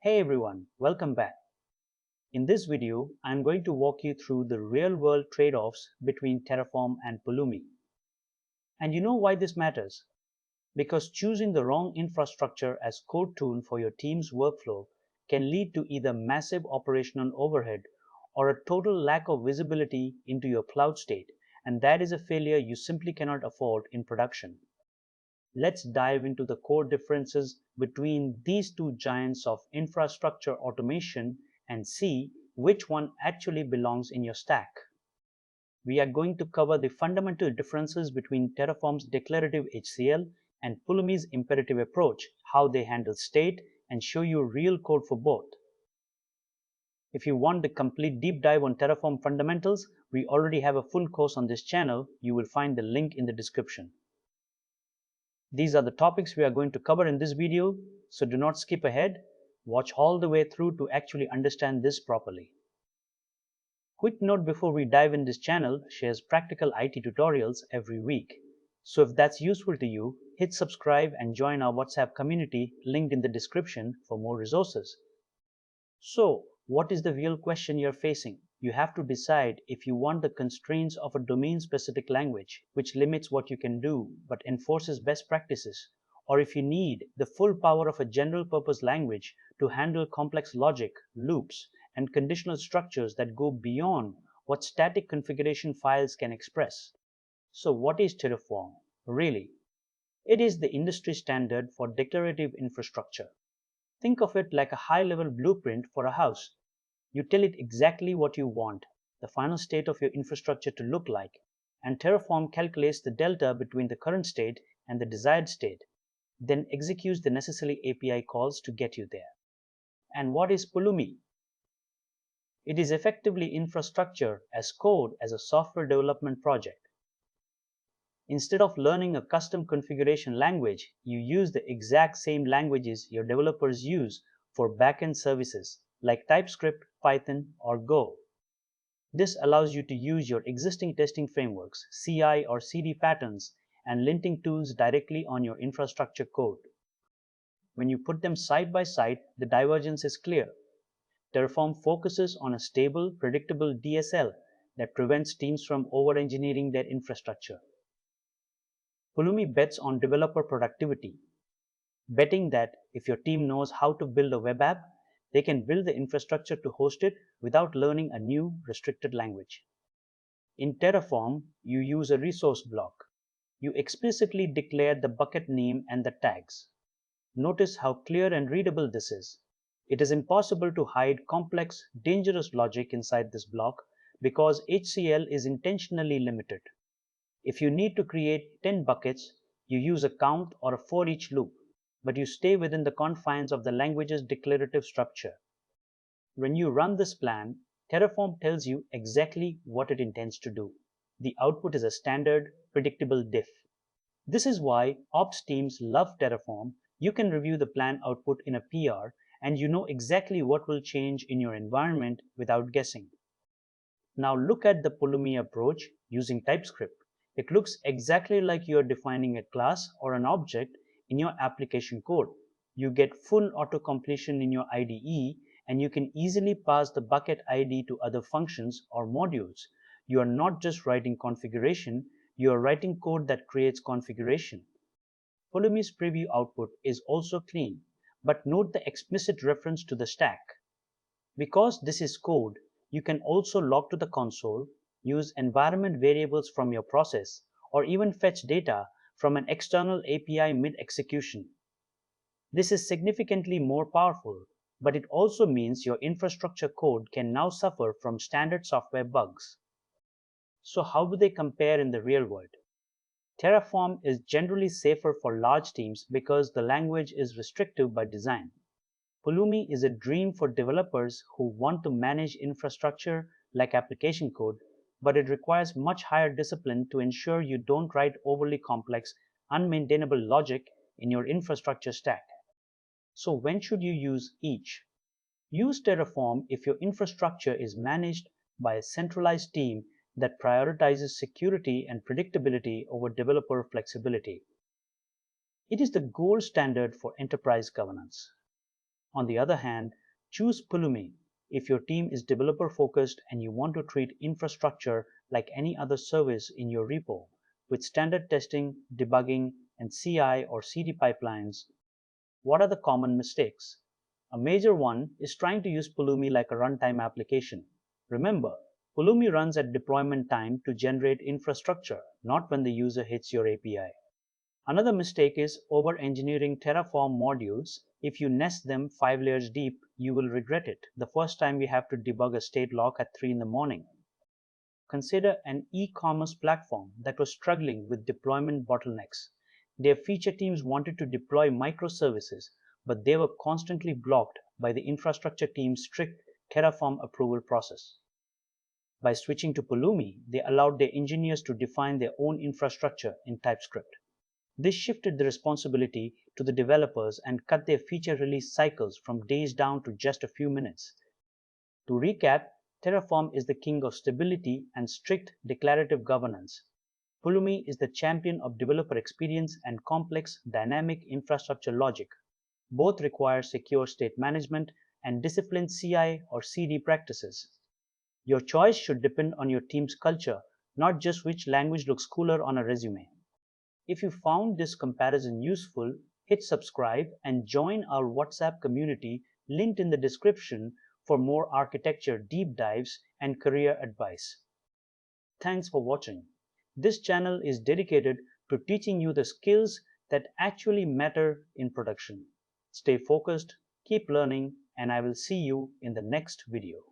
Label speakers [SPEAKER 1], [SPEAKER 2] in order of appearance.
[SPEAKER 1] Hey everyone, welcome back. In this video, I'm going to walk you through the real-world trade-offs between Terraform and Pulumi. And you know why this matters? Because choosing the wrong infrastructure as code tool for your team's workflow can lead to either massive operational overhead or a total lack of visibility into your cloud state, and that is a failure you simply cannot afford in production. Let's dive into the core differences between these two giants of infrastructure automation and see which one actually belongs in your stack. We are going to cover the fundamental differences between Terraform's declarative HCL and Pulumi's imperative approach, how they handle state, and show you real code for both. If you want the complete deep dive on Terraform fundamentals, we already have a full course on this channel. You will find the link in the description. These are the topics we are going to cover in this video, so do not skip ahead. Watch all the way through to actually understand this properly. Quick note before we dive in, this channel shares practical IT tutorials every week. So if that's useful to you, hit subscribe and join our WhatsApp community linked in the description for more resources. So, what is the real question you're facing? You have to decide if you want the constraints of a domain-specific language, which limits what you can do but enforces best practices, or if you need the full power of a general-purpose language to handle complex logic, loops, and conditional structures that go beyond what static configuration files can express. So what is Terraform? Really? It is the industry standard for declarative infrastructure. Think of it like a high-level blueprint for a house. You tell it exactly what you want the final state of your infrastructure to look like, and Terraform calculates the delta between the current state and the desired state, then executes the necessary API calls to get you there. And what is Pulumi? It is effectively infrastructure as code as a software development project. Instead of learning a custom configuration language, you use the exact same languages your developers use for backend services like TypeScript, Python, or Go. This allows you to use your existing testing frameworks, CI or CD patterns, and linting tools directly on your infrastructure code. When you put them side by side, the divergence is clear. Terraform focuses on a stable, predictable DSL that prevents teams from over-engineering their infrastructure. Pulumi bets on developer productivity, betting that if your team knows how to build a web app, they can build the infrastructure to host it without learning a new restricted language. In Terraform, you use a resource block. You explicitly declare the bucket name and the tags. Notice how clear and readable this is. It is impossible to hide complex, dangerous logic inside this block because HCL is intentionally limited. If you need to create 10 buckets, you use a count or a for each loop, but you stay within the confines of the language's declarative structure. When you run this plan, Terraform tells you exactly what it intends to do. The output is a standard, predictable diff. This is why ops teams love Terraform. You can review the plan output in a PR, and you know exactly what will change in your environment without guessing. Now look at the Pulumi approach using TypeScript. It looks exactly like you are defining a class or an object in your application code. You get full auto-completion in your IDE, and you can easily pass the bucket ID to other functions or modules. You are not just writing configuration, you are writing code that creates configuration. Pulumi's preview output is also clean, but note the explicit reference to the stack. Because this is code, you can also log to the console, use environment variables from your process, or even fetch data from an external API mid-execution. This is significantly more powerful, but it also means your infrastructure code can now suffer from standard software bugs. So how do they compare in the real world? Terraform is generally safer for large teams because the language is restrictive by design. Pulumi is a dream for developers who want to manage infrastructure like application code, but it requires much higher discipline to ensure you don't write overly complex, unmaintainable logic in your infrastructure stack. So when should you use each? Use Terraform if your infrastructure is managed by a centralized team that prioritizes security and predictability over developer flexibility. It is the gold standard for enterprise governance. On the other hand, choose Pulumi if your team is developer focused and you want to treat infrastructure like any other service in your repo, with standard testing, debugging, and CI or CD pipelines. What are the common mistakes? A major one is trying to use Pulumi like a runtime application. Remember, Pulumi runs at deployment time to generate infrastructure, not when the user hits your API. Another mistake is over-engineering Terraform modules. If you nest them 5 layers deep, you will regret it the first time you have to debug a state log at 3 in the morning. Consider an e-commerce platform that was struggling with deployment bottlenecks. Their feature teams wanted to deploy microservices, but they were constantly blocked by the infrastructure team's strict Terraform approval process. By switching to Pulumi, they allowed their engineers to define their own infrastructure in TypeScript. This shifted the responsibility to the developers and cut their feature release cycles from days down to just a few minutes. To recap, Terraform is the king of stability and strict declarative governance. Pulumi is the champion of developer experience and complex dynamic infrastructure logic. Both require secure state management and disciplined CI or CD practices. Your choice should depend on your team's culture, not just which language looks cooler on a resume. If you found this comparison useful, hit subscribe and join our WhatsApp community linked in the description for more architecture deep dives and career advice. Thanks for watching. This channel is dedicated to teaching you the skills that actually matter in production. Stay focused, keep learning, and I will see you in the next video.